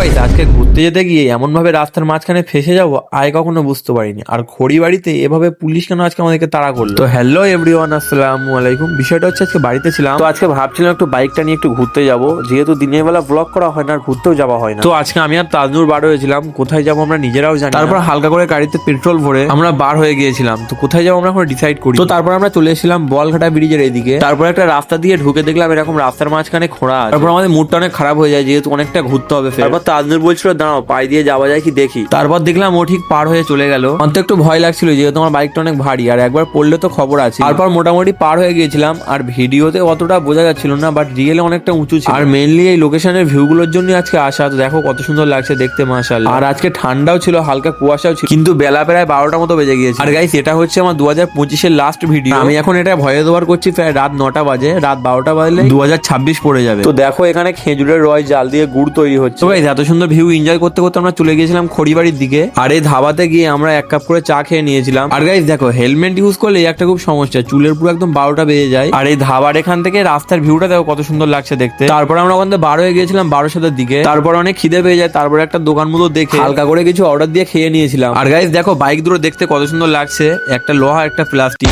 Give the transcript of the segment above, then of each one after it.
Guys আজকে ঘুরতে যেতে গিয়ে এমন ভাবে রাস্তার মাঝখানে ফেসে যাবো আগে কখনো বুঝতে পারিনি। আর খড়িবাড়িতে এভাবে পুলিশ কেন আজকে আমাদেরকে তাড়া করলো। তো হ্যালো এভরিওয়ান, আসসালামু আলাইকুম। বিষয়টা হচ্ছে আজকে বাড়িতে ছিলাম, তো আজকে ভাবছিলাম একটু বাইকটা নিয়ে একটু ঘুরতে যাব, যেহেতু দিনের বেলা ব্লগ করা হয় না আর ঘুরতেও যাওয়া হয় না। তো আজকে আমি আর তাজনুর বার হয়েছিলাম, কোথায় যাবো আমরা নিজেরাও জানি। তারপর হালকা করে গাড়িতে পেট্রোল ভরে আমরা বার হয়ে গিয়েছিলাম। তো কোথায় যাবো আমরা এখন ডিসাইড করি। তো তারপর আমরা চলে এসেছিলাম বলঘাটা ব্রিজের এইদিকে। তারপর একটা রাস্তা দিয়ে ঢুকে দেখলাম এরকম রাস্তার মাঝখানে খোঁড়া আছে। তারপর আমাদের মুডটা অনেক খারাপ হয়ে যায়, যেহেতু অনেকটা ঘুরতে হবে। তারপর তাজনুর বলছিল দাঁড়াও পায়ে দিয়ে যাওয়া যায় কি দেখি। তারপর দেখলাম ও ঠিক পার হয়ে চলে গেল। অন্ত একটু ভয় লাগছিল, যেহেতু আমার বাইকটা অনেক ভারী আর একবার পড়লে তো খবর আছে। তারপর মোটামুটি পার হয়ে গিয়েছিলাম। আর ভিডিওতে অতটা বোঝা যাচ্ছিল না, বাট রিয়েলে অনেকটা উঁচু ছিল। আর মেইনলি এই লোকেশনের ভিউ গুলোর জন্য আজকে আসা। তো দেখো কত সুন্দর লাগছে দেখতে, মাশাআল্লাহ। আর আজকে ঠান্ডাও ছিল, হালকা কুয়াশাও ছিল, কিন্তু বেলা প্রায় 12টার মতো বেজে গিয়েছে। আর গাইস এটা হচ্ছে আমার 2025-এর লাস্ট ভিডিও। আমি এখন এটা ভয়েস ওভার করছি প্রায় রাত 9টা বাজে। রাত 12টা বাজলে 2026 পড়ে যাবে। তো দেখো এখানে খেজুরের রয় জাল দিয়ে গুড় তৈরি হচ্ছে। তো গাইস এত সুন্দর ভিউ এনজয় করতে করতে আমরা চলে গিয়েছিলাম খড়িবাড়ির দিকে। আর এই ধাবাতে গিয়ে আমরা 1 কাপ করে চা খেয়ে নিয়েছিলাম। আর গাইস দেখো হেলমেট ইউজ করলে একটা খুব সমস্যা, চুলের পুরো একদম 12টা বেজে যায়। আর এই ধাবার এখান থেকে রাস্তার ভিউটা দেখো কত সুন্দর লাগছে দেখতে। তারপর আমরা ওখান থেকে বার হয়ে গিয়েছিলাম 12:00 দিকে। তারপর অনেক খিদে পেয়ে যায়, তারপর একটা দোকান মতো দেখে হালকা করে কিছু অর্ডার দিয়ে খেয়ে নিয়েছিলাম। আর গাইস দেখো বাইক দুটো দেখতে কত সুন্দর লাগছে, একটা লোহা একটা প্লাস্টিক।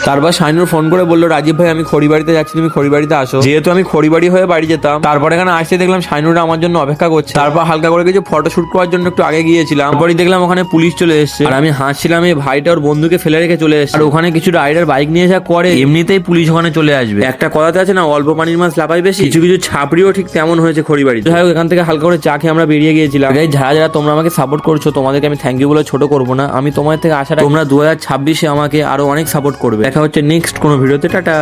তারপর শাইনুর ফোন করে বললো রাজীব ভাই আমি খড়িবাড়িতে যাচ্ছি, তুমি খড়িবাড়িতে আসো। যেহেতু আমি খড়িবাড়ি হয়ে বাড়ি যেতাম, তারপর এখানে আসতে দেখলাম শাইনুরা আমার জন্য অপেক্ষা করছে। তারপর হালকা করে কিছু ফটো শুট করার জন্য একটু আগে গিয়েছিলাম। তারপরই দেখলাম ওখানে পুলিশ চলে এসেছে। আর আমি হাসছিলাম এই ভাইটা ওর বন্ধুকে ফেলে রেখে চলে এসেছে। আর ওখানে কিছু রাইডার বাইক নিয়ে যা করে, এমনিতেই পুলিশ ওখানে চলে আসবে। একটা কথাতে আছে না, অল্প পানির মাছ লাফাই বেশি। কিছু কিছু ছাপড়িও ঠিক তেমন হয়েছে খড়িবাড়িতে। যাই হোক এখান থেকে হালকা করে চা খেয়ে আমরা বেরিয়ে গিয়েছিলাম। যারা যারা তোমরা আমাকে সাপোর্ট করছো, তোমাদেরকে আমি থ্যাংক ইউ বলে ছোট করবো না। আমি তোমাদের থেকে আশা রাখি তোমরা 2026-এ আমাকে আরো অনেক সাপোর্ট করবে। দেখা হচ্ছে নেক্সট কোনো ভিডিওতে। টাটা।